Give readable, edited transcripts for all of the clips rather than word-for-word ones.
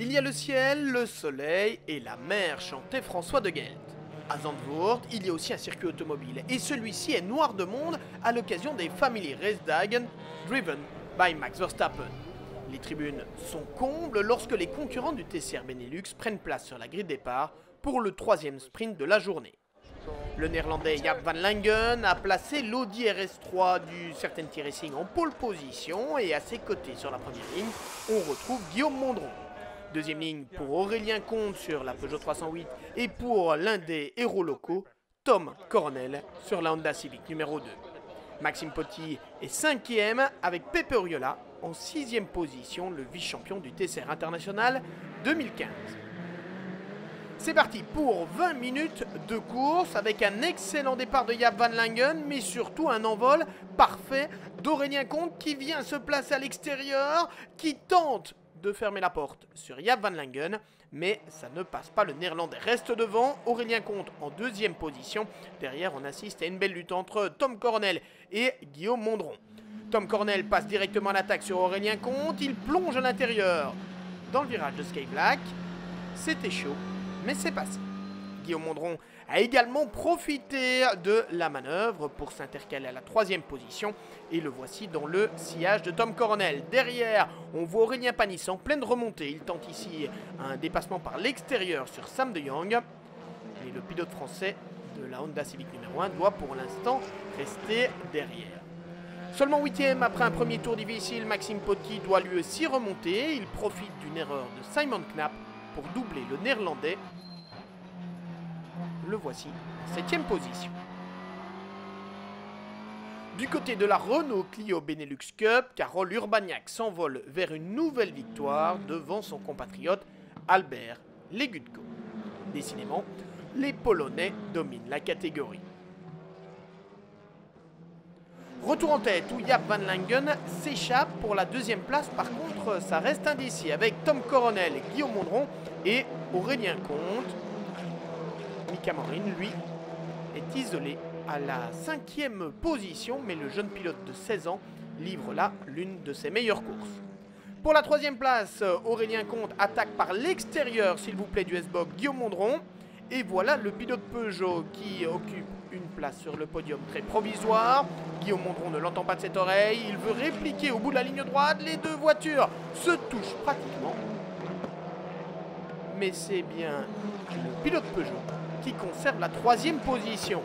Il y a le ciel, le soleil et la mer, chantait François de Gelt. À Zandvoort, il y a aussi un circuit automobile, et celui-ci est noir de monde à l'occasion des Family Racedagen driven by Max Verstappen. Les tribunes sont combles lorsque les concurrents du TCR Benelux prennent place sur la grille de départ pour le troisième sprint de la journée. Le néerlandais Jaap van Langen a placé l'Audi RS3 du Certainty Racing en pole position et à ses côtés sur la première ligne, on retrouve Guillaume Mondron. Deuxième ligne pour Aurélien Comte sur la Peugeot 308 et pour l'un des héros locaux, Tom Coronel sur la Honda Civic numéro 2. Maxime Potty est cinquième avec Pepe Oriola en sixième position, le vice-champion du TCR International 2015. C'est parti pour 20 minutes de course avec un excellent départ de Jaap van Langen, mais surtout un envol parfait d'Aurélien Comte qui vient se placer à l'extérieur, qui tente de fermer la porte sur Jaap van Langen, mais ça ne passe pas, le néerlandais reste devant, Aurélien Comte en deuxième position. Derrière, on assiste à une belle lutte entre Tom Coronel et Guillaume Mondron. Tom Coronel passe directement à l'attaque sur Aurélien Comte, il plonge à l'intérieur dans le virage de Sky Black. C'était chaud, mais c'est passé. Guillaume Mondron a également profité de la manœuvre pour s'intercaler à la troisième position et le voici dans le sillage de Tom Coronel. Derrière, on voit Aurélien Panis en pleine remontée. Il tente ici un dépassement par l'extérieur sur Sam de Jong. Et le pilote français de la Honda Civic numéro 1 doit pour l'instant rester derrière. Seulement 8e après un premier tour difficile, Maxime Potty doit lui aussi remonter. Il profite d'une erreur de Simon Knapp pour doubler le néerlandais. Le voici en 7e position. Du côté de la Renault Clio Benelux Cup, Carole Urbaniak s'envole vers une nouvelle victoire devant son compatriote Albert Legutko. Décidément, les Polonais dominent la catégorie. Retour en tête où Jaap van Langen s'échappe pour la deuxième place. Par contre, ça reste indécis avec Tom Coronel, Guillaume Mondron et Aurélien Comte. Mika Morin, lui, est isolé à la 5e position, mais le jeune pilote de 16 ans livre là l'une de ses meilleures courses. Pour la 3e place, Aurélien Comte attaque par l'extérieur, s'il vous plaît, du S-Box Guillaume Mondron. Et voilà le pilote Peugeot qui occupe une place sur le podium très provisoire. Guillaume Mondron ne l'entend pas de cette oreille, il veut répliquer au bout de la ligne droite. Les deux voitures se touchent pratiquement. Mais c'est bien le pilote Peugeot qui conserve la 3e position.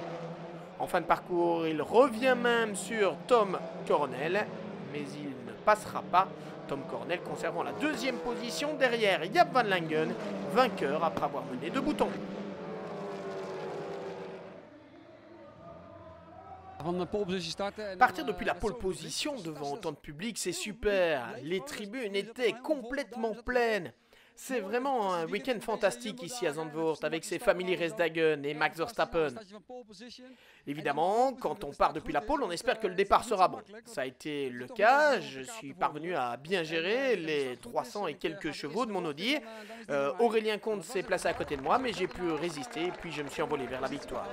En fin de parcours, il revient même sur Tom Coronel, mais il ne passera pas. Tom Coronel conservant la 2e position derrière Jaap van Langen, vainqueur après avoir mené de bout en bout. Partir depuis la pole position devant autant de public, c'est super. Les tribunes étaient complètement pleines. C'est vraiment un week-end fantastique ici à Zandvoort avec ses Family Racedagen et Max Verstappen. Évidemment, quand on part depuis la pole, on espère que le départ sera bon. Ça a été le cas, je suis parvenu à bien gérer les 300 et quelques chevaux de mon Audi. Aurélien Comte s'est placé à côté de moi, mais j'ai pu résister et puis je me suis envolé vers la victoire.